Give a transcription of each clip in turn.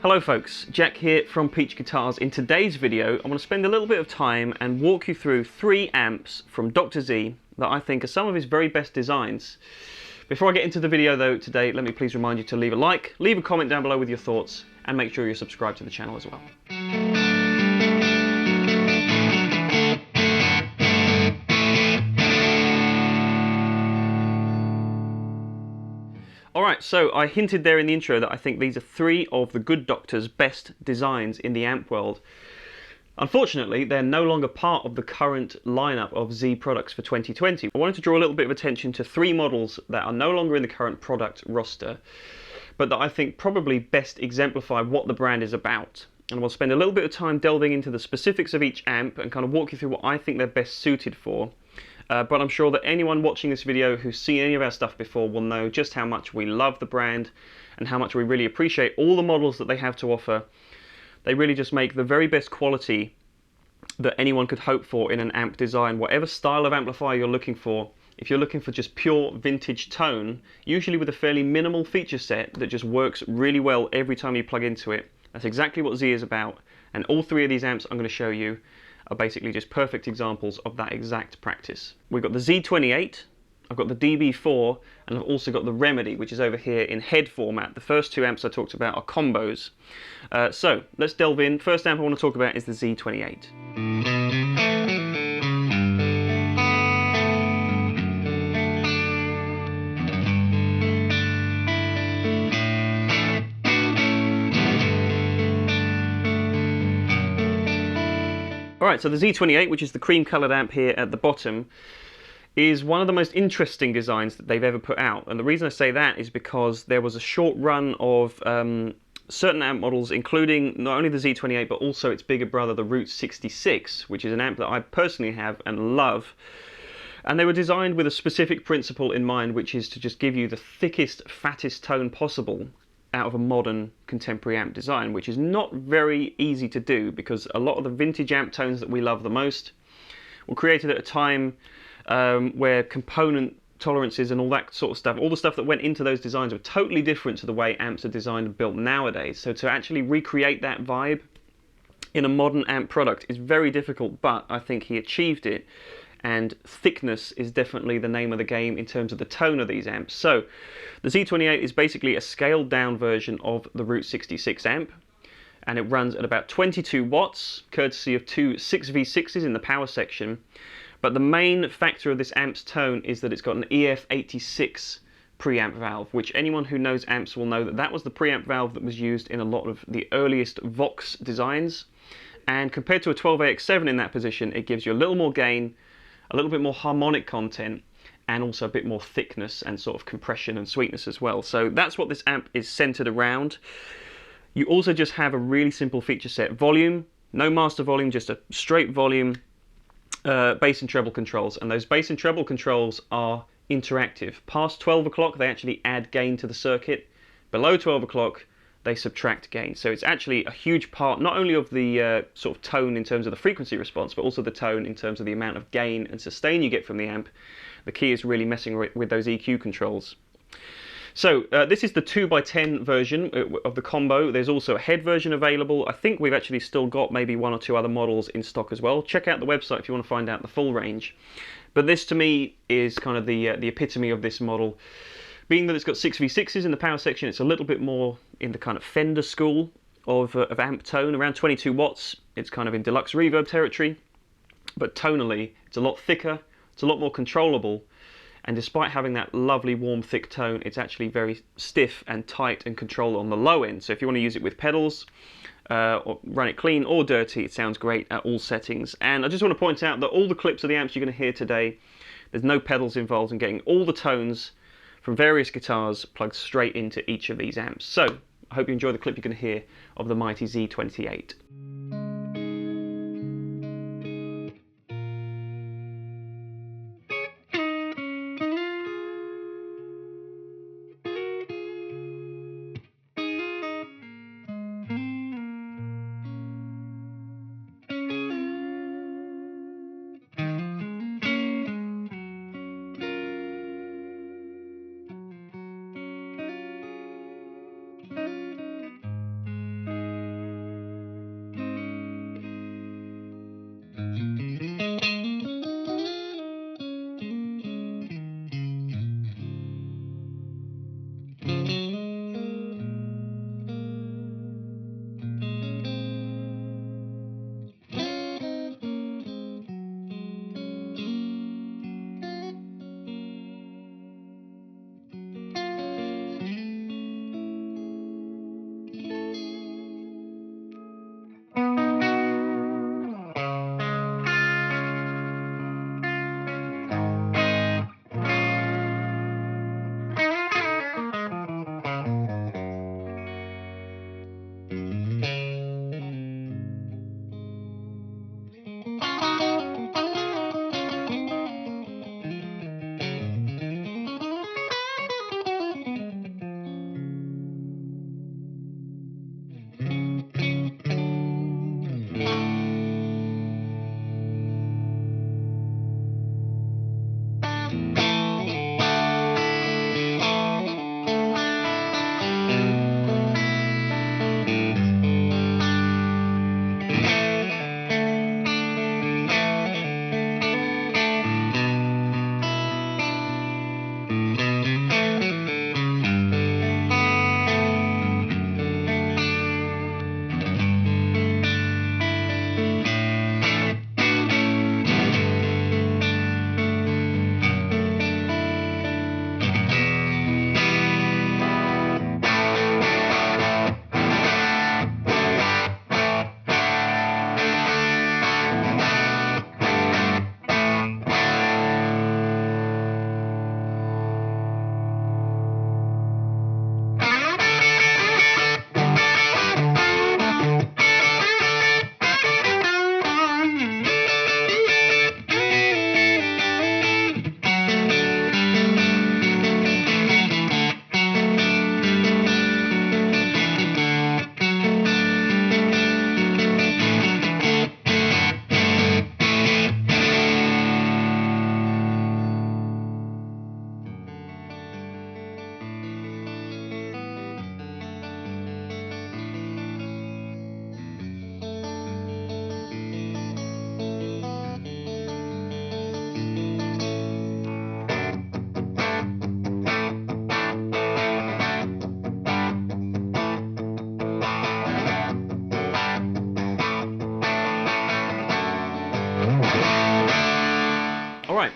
Hello folks, Jack here from Peach Guitars. In today's video, I want to spend a little bit of time and walk you through 3 amps from Dr. Z that I think are some of his very best designs. Before I get into the video though today, let me please remind you to leave a like, leave a comment down below with your thoughts, and make sure you're subscribed to the channel as well. Alright, so I hinted there in the intro that I think these are 3 of the good doctor's best designs in the amp world. Unfortunately, they're no longer part of the current lineup of Z products for 2020. I wanted to draw a little bit of attention to 3 models that are no longer in the current product roster, but that I think probably best exemplify what the brand is about. And we'll spend a little bit of time delving into the specifics of each amp and kind of walk you through what I think they're best suited for. But I'm sure that anyone watching this video who's seen any of our stuff before will know just how much we love the brand and how much we really appreciate all the models that they have to offer. They really just make the very best quality that anyone could hope for in an amp design. Whatever style of amplifier you're looking for, if you're looking for just pure vintage tone, usually with a fairly minimal feature set that just works really well every time you plug into it, that's exactly what Z is about. And all 3 of these amps I'm going to show you are basically just perfect examples of that exact practice. We've got the Z28, I've got the DB4, and I've also got the Remedy, which is over here in head format. The first 2 amps I talked about are combos. So let's delve in. First amp I want to talk about is the Z28. Alright, so the Z28, which is the cream coloured amp here at the bottom, is one of the most interesting designs that they've ever put out. And the reason I say that is because there was a short run of certain amp models, including not only the Z28 but also its bigger brother, the Route 66, which is an amp that I personally have and love. And they were designed with a specific principle in mind, which is to just give you the thickest, fattest tone possible out of a modern contemporary amp design, which is not very easy to do because a lot of the vintage amp tones that we love the most were created at a time where component tolerances and all that sort of stuff, all the stuff that went into those designs were totally different to the way amps are designed and built nowadays. So to actually recreate that vibe in a modern amp product is very difficult, but I think he achieved it. And thickness is definitely the name of the game in terms of the tone of these amps. So the Z28 is basically a scaled down version of the Route 66 amp, and it runs at about 22 watts, courtesy of 2 6v6s in the power section. But the main factor of this amp's tone is that it's got an EF86 preamp valve, which anyone who knows amps will know that that was the preamp valve that was used in a lot of the earliest Vox designs. And compared to a 12AX7 in that position, it gives you a little more gain, a little bit more harmonic content, and also a bit more thickness and sort of compression and sweetness as well. So that's what this amp is centered around. You also just have a really simple feature set. Volume, no master volume, just a straight volume, bass and treble controls. And those bass and treble controls are interactive. Past 12 o'clock, they actually add gain to the circuit. Below 12 o'clock, they subtract gain. So it's actually a huge part not only of the sort of tone in terms of the frequency response, but also the tone in terms of the amount of gain and sustain you get from the amp. The key is really messing with those EQ controls. So this is the 2x10 version of the combo. There's also a head version available. I think we've actually still got maybe 1 or 2 other models in stock as well. Check out the website if you want to find out the full range. But this to me is kind of the epitome of this model. Being that it's got 6v6s in the power section, it's a little bit more in the kind of Fender school of amp tone, around 22 watts. It's kind of in deluxe reverb territory, but tonally it's a lot thicker, it's a lot more controllable, and despite having that lovely warm thick tone, it's actually very stiff and tight and controlled on the low end. So if you want to use it with pedals, or run it clean or dirty, it sounds great at all settings. And I just want to point out that all the clips of the amps you're going to hear today, there's no pedals involved in getting all the tones from various guitars plugged straight into each of these amps. So I hope you enjoy the clip you're going to hear of the mighty Z28.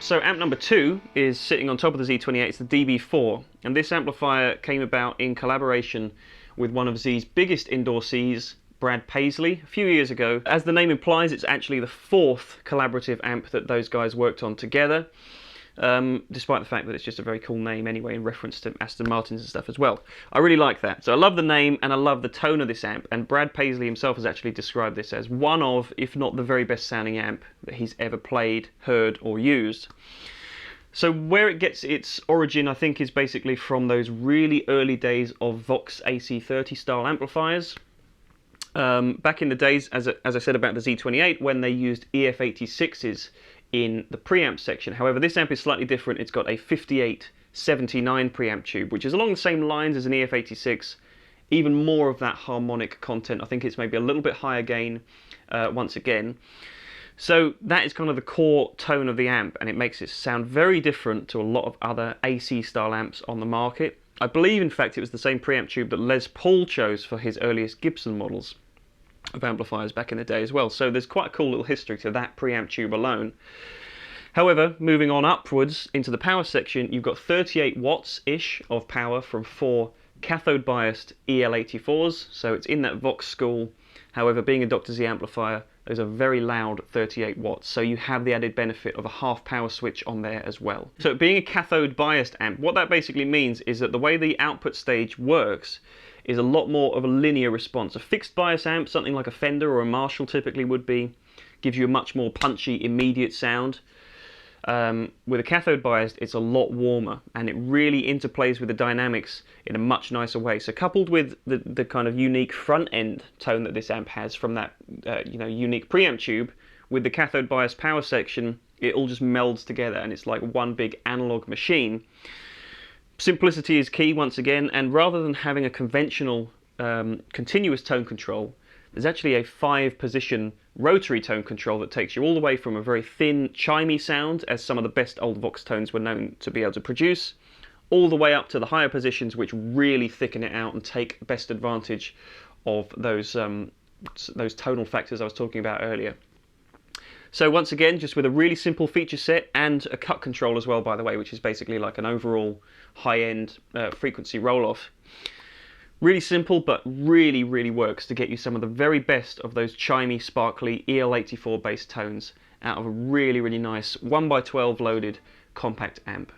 So amp number 2 is sitting on top of the Z28. It's the DB4, and this amplifier came about in collaboration with one of Z's biggest endorsees, Brad Paisley, a few years ago. As the name implies, it's actually the 4th collaborative amp that those guys worked on together, despite the fact that it's just a very cool name anyway, in reference to Aston Martins and stuff as well. I really like that. So I love the name and I love the tone of this amp, and Brad Paisley himself has actually described this as one of, if not the very best sounding amp that he's ever played, heard or used. So where it gets its origin, I think, is basically from those really early days of Vox AC30 style amplifiers. Back in the days, as I said about the Z28, when they used EF86s in the preamp section. However, this amp is slightly different. It's got a 5879 preamp tube, which is along the same lines as an EF86, even more of that harmonic content. I think it's maybe a little bit higher gain once again. So that is kind of the core tone of the amp, and it makes it sound very different to a lot of other AC style amps on the market. I believe, in fact, it was the same preamp tube that Les Paul chose for his earliest Gibson models of amplifiers back in the day as well. So there's quite a cool little history to that preamp tube alone. However, moving on upwards into the power section, you've got 38 watts-ish of power from 4 cathode-biased EL84s, so it's in that Vox school. However, being a Dr. Z amplifier, those are very loud 38 watts, so you have the added benefit of a half power switch on there as well. So being a cathode-biased amp, what that basically means is that the way the output stage works is a lot more of a linear response. A fixed bias amp, something like a Fender or a Marshall typically would be, gives you a much more punchy, immediate sound. With a cathode biased, it's a lot warmer, and it really interplays with the dynamics in a much nicer way. So coupled with the kind of unique front end tone that this amp has from that unique preamp tube, with the cathode biased power section, it all just melds together, and it's like one big analog machine. Simplicity is key once again, and rather than having a conventional continuous tone control, there's actually a 5-position rotary tone control that takes you all the way from a very thin, chimey sound, as some of the best old Vox tones were known to be able to produce, all the way up to the higher positions, which really thicken it out and take best advantage of those tonal factors I was talking about earlier. So once again, just with a really simple feature set and a cut control as well, by the way, which is basically like an overall high-end frequency roll-off. Really simple, but really, really works to get you some of the very best of those chimey, sparkly EL84 bass tones out of a really, really nice 1x12 loaded compact amp.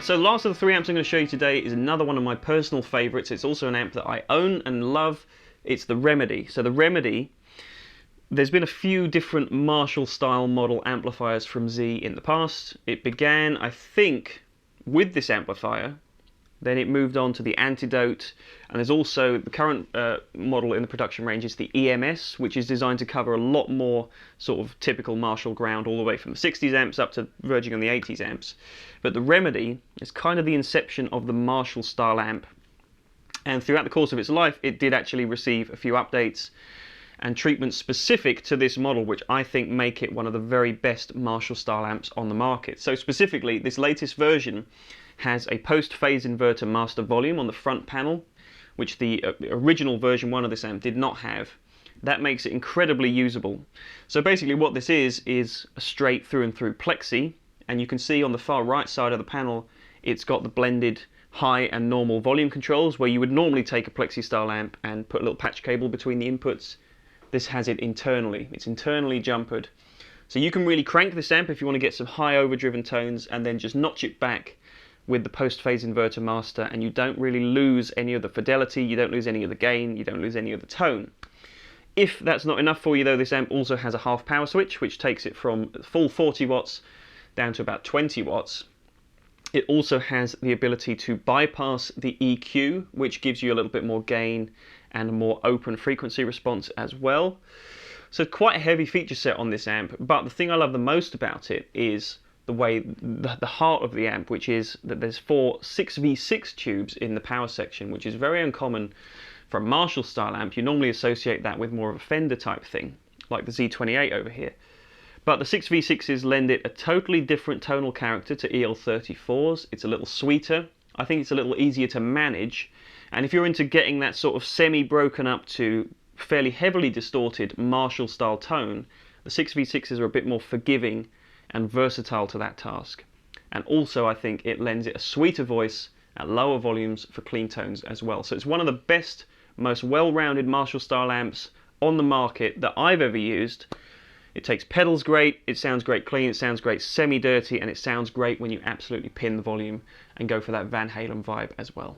so the last of the 3 amps I'm going to show you today is another one of my personal favourites. It's also an amp that I own and love. It's the Remedy. So the Remedy, there's been a few different Marshall style model amplifiers from Z in the past. It began, I think, with this amplifier. Then it moved on to the Antidote, and there's also the current model in the production range is the EMS, which is designed to cover a lot more sort of typical Marshall ground, all the way from the 60s amps up to verging on the 80s amps. But the Remedy is kind of the inception of the Marshall style amp, and throughout the course of its life it did actually receive a few updates and treatments specific to this model, which I think make it one of the very best Marshall style amps on the market. So specifically, this latest version has a post-phase inverter master volume on the front panel, which the original version 1 of this amp did not have. That makes it incredibly usable. So basically what this is a straight through and through plexi, and you can see on the far right side of the panel it's got the blended high and normal volume controls, where you would normally take a plexi style amp and put a little patch cable between the inputs. This has it internally. It's internally jumpered. So you can really crank this amp if you want to get some high overdriven tones, and then just notch it back with the post-phase inverter master, and you don't really lose any of the fidelity, you don't lose any of the gain, you don't lose any of the tone. If that's not enough for you though, this amp also has a half power switch, which takes it from full 40 watts down to about 20 watts. It also has the ability to bypass the EQ, which gives you a little bit more gain and a more open frequency response as well. So quite a heavy feature set on this amp, but the thing I love the most about it is the way, the heart of the amp, which is that there's 4 6v6 tubes in the power section, which is very uncommon for a Marshall style amp. You normally associate that with more of a Fender type thing, like the Z28 over here. But the 6v6s lend it a totally different tonal character to EL34s. It's a little sweeter. I think it's a little easier to manage. And if you're into getting that sort of semi-broken up to fairly heavily distorted Marshall style tone, the 6v6s are a bit more forgiving and versatile to that task. And also I think it lends it a sweeter voice at lower volumes for clean tones as well. So it's one of the best, most well-rounded Marshall style amps on the market that I've ever used. It takes pedals great, it sounds great clean, it sounds great semi-dirty, and it sounds great when you absolutely pin the volume and go for that Van Halen vibe as well.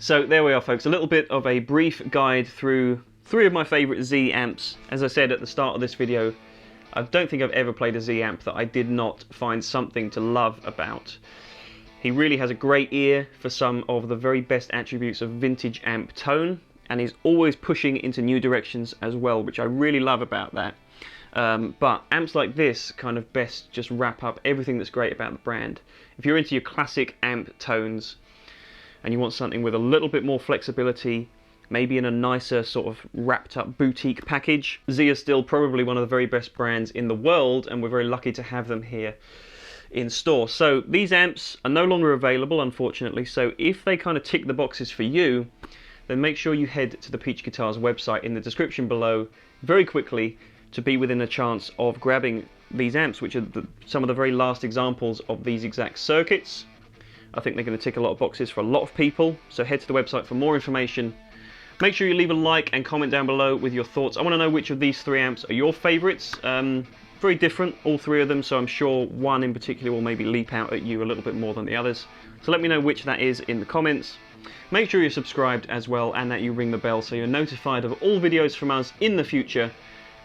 So there we are, folks, a little bit of a brief guide through Three of my favourite Z amps. As I said at the start of this video, I don't think I've ever played a Z amp that I did not find something to love about. He really has a great ear for some of the very best attributes of vintage amp tone, and he's always pushing into new directions as well, which I really love about that. But amps like this kind of best just wrap up everything that's great about the brand. If you're into your classic amp tones and you want something with a little bit more flexibility, maybe in a nicer sort of wrapped up boutique package, Z is still probably one of the very best brands in the world, and we're very lucky to have them here in store. So these amps are no longer available, unfortunately, so if they kind of tick the boxes for you, then make sure you head to the Peach Guitars website in the description below very quickly to be within a chance of grabbing these amps, which are some of the very last examples of these exact circuits. I think they're going to tick a lot of boxes for a lot of people, so head to the website for more information. Make sure you leave a like and comment down below with your thoughts. I want to know which of these three amps are your favourites. Very different, all three of them, so I'm sure one in particular will maybe leap out at you a little bit more than the others. So let me know which that is in the comments. Make sure you're subscribed as well and that you ring the bell so you're notified of all videos from us in the future.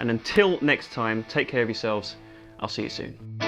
And until next time, take care of yourselves. I'll see you soon.